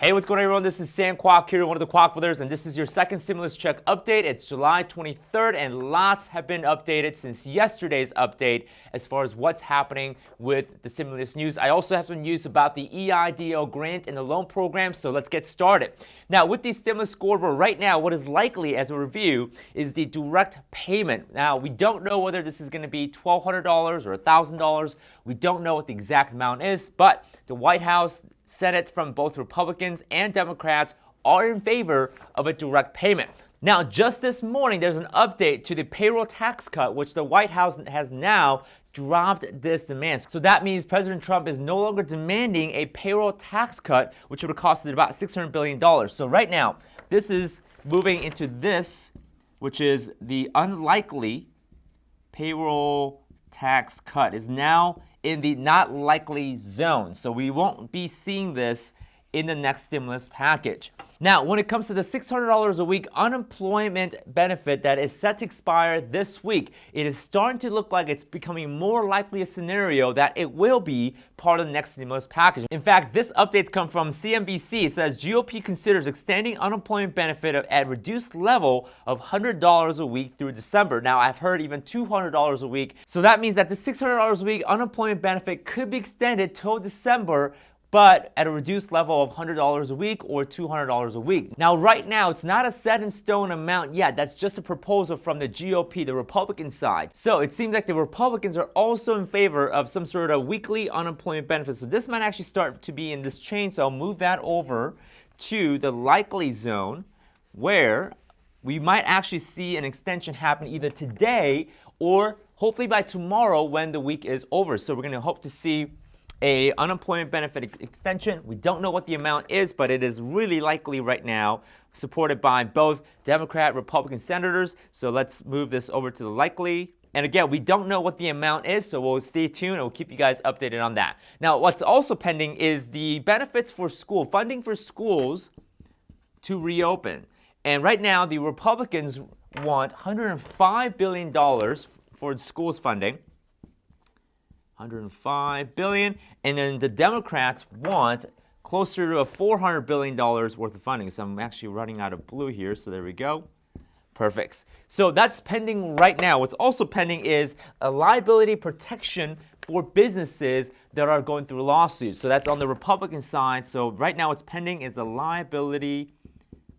Hey, what's going on, everyone? This is Sam Kwok here, one of the Kwok Brothers, and this is your second stimulus check update. It's July 23rd, and lots have been updated since yesterday's update as far as what's happening with the stimulus news. I also have some news about the EIDL grant and the loan program, so let's get started. Now, with the stimulus scoreboard right now, what is likely as a review is the direct payment. Now, we don't know whether this is going to be $1,200 or $1,000. We don't know what the exact amount is, but the White House, Senate from both Republicans and Democrats are in favor of a direct payment. Now, just this morning, there's an update to the payroll tax cut, which the White House has now dropped this demand. So that means President Trump is no longer demanding a payroll tax cut, which would have costed about $600 billion. So right now, this is moving into this, which is the unlikely payroll tax cut, is now in the not likely zone. So we won't be seeing this in the next stimulus package. Now, when it comes to the $600 a week unemployment benefit that is set to expire this week, it is starting to look like it's becoming more likely a scenario that it will be part of the next stimulus package. In fact, this update's come from CNBC. It says GOP considers extending unemployment benefit at reduced level of $100 a week through December. Now, I've heard even $200 a week. So that means that the $600 a week unemployment benefit could be extended till December, but at a reduced level of $100 a week or $200 a week. Now, right now, it's not a set in stone amount yet. That's just a proposal from the GOP, the Republican side. So it seems like the Republicans are also in favor of some sort of weekly unemployment benefit. So this might actually start to be in this chain. So I'll move that over to the likely zone, where we might actually see an extension happen either today or hopefully by tomorrow when the week is over. So we're going to hope to see a unemployment benefit extension. We don't know what the amount is, but it is really likely right now, supported by both Democrat, Republican senators. So let's move this over to the likely. And again, we don't know what the amount is, so we'll stay tuned and we'll keep you guys updated on that. Now, what's also pending is the benefits for school, funding for schools to reopen. And right now, the Republicans want $105 billion for schools funding. $105 billion, and then the Democrats want closer to a $400 billion worth of funding. So I'm actually running out of blue here, so there we go. Perfect. So that's pending right now. What's also pending is a liability protection for businesses that are going through lawsuits. So that's on the Republican side. So right now what's pending is a liability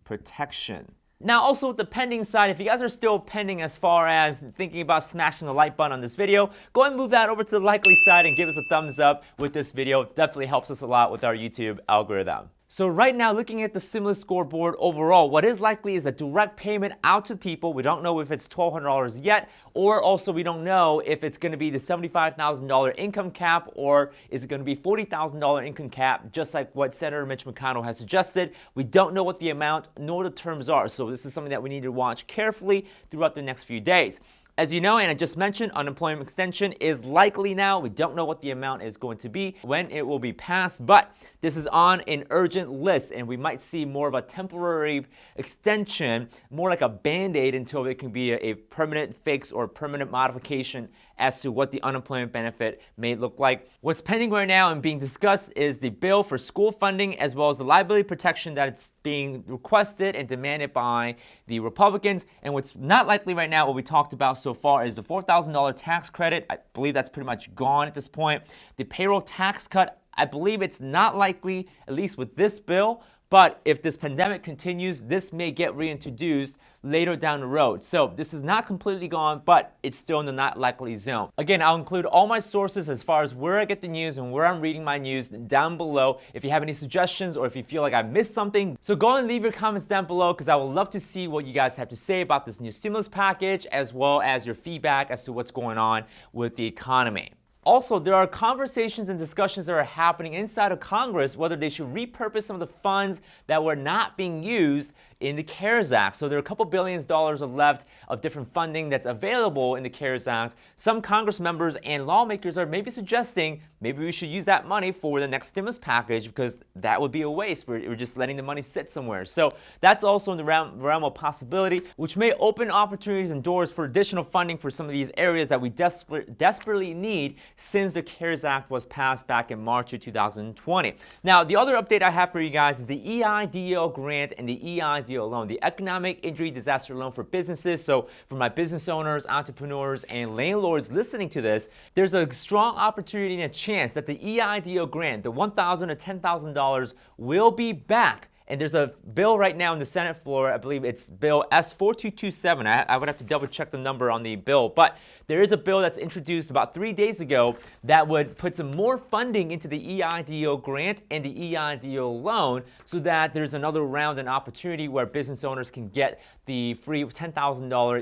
protection. Now, also with the pending side, if you guys are still pending as far as thinking about smashing the like button on this video, go ahead and move that over to the likely side and give us a thumbs up with this video. It definitely helps us a lot with our YouTube algorithm. So right now, looking at the stimulus scoreboard overall, what is likely is a direct payment out to people. We don't know if it's $1,200 yet, or also we don't know if it's going to be the $75,000 income cap, or is it going to be $40,000 income cap, just like what Senator Mitch McConnell has suggested. We don't know what the amount nor the terms are, so this is something that we need to watch carefully throughout the next few days. As you know, and I just mentioned, unemployment extension is likely now. We don't know what the amount is going to be, when it will be passed, but this is on an urgent list, and we might see more of a temporary extension, more like a Band-Aid until it can be a permanent fix or permanent modification as to what the unemployment benefit may look like. What's pending right now and being discussed is the bill for school funding, as well as the liability protection that's being requested and demanded by the Republicans. And what's not likely right now, what we talked about so far, is the $4,000 tax credit. I believe that's pretty much gone at this point. The payroll tax cut, I believe it's not likely, at least with this bill, but if this pandemic continues, this may get reintroduced later down the road. So this is not completely gone, but it's still in the not likely zone. Again, I'll include all my sources as far as where I get the news and where I'm reading my news down below if you have any suggestions or if you feel like I missed something. So go and leave your comments down below, because I would love to see what you guys have to say about this new stimulus package, as well as your feedback as to what's going on with the economy. Also, there are conversations and discussions that are happening inside of Congress whether they should repurpose some of the funds that were not being used in the CARES Act. So there are a couple billion dollars left of different funding that's available in the CARES Act. Some Congress members and lawmakers are maybe suggesting maybe we should use that money for the next stimulus package because that would be a waste. We're just letting the money sit somewhere. So that's also in the realm of possibility, which may open opportunities and doors for additional funding for some of these areas that we desperately need since the CARES Act was passed back in March of 2020. Now, the other update I have for you guys is the EIDL grant and the EIDL loan, the Economic Injury Disaster Loan for businesses. So for my business owners, entrepreneurs, and landlords listening to this, there's a strong opportunity and a chance that the EIDL grant, the $1,000 to $10,000, will be back. And there's a bill right now in the Senate floor, I believe it's Bill S4227. I would have to double check the number on the bill, but there is a bill that's introduced about 3 days ago that would put some more funding into the EIDL grant and the EIDL loan so that there's another round and opportunity where business owners can get the free $10,000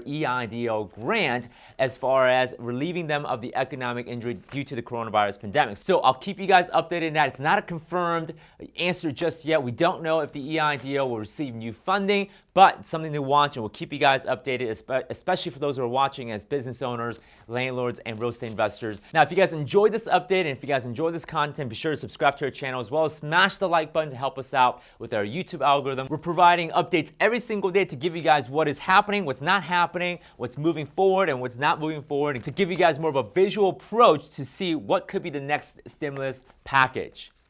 EIDL grant as far as relieving them of the economic injury due to the coronavirus pandemic. So I'll keep you guys updated on that. It's not a confirmed answer just yet. We don't know if the EIDL will receive new funding, but something to watch, and we'll keep you guys updated, especially for those who are watching as business owners, landlords, and real estate investors. Now, if you guys enjoyed this update and if you guys enjoy this content, be sure to subscribe to our channel as well as smash the like button to help us out with our YouTube algorithm. We're providing updates every single day to give you guys what is happening, what's not happening, what's moving forward, and what's not moving forward, and to give you guys more of a visual approach to see what could be the next stimulus package.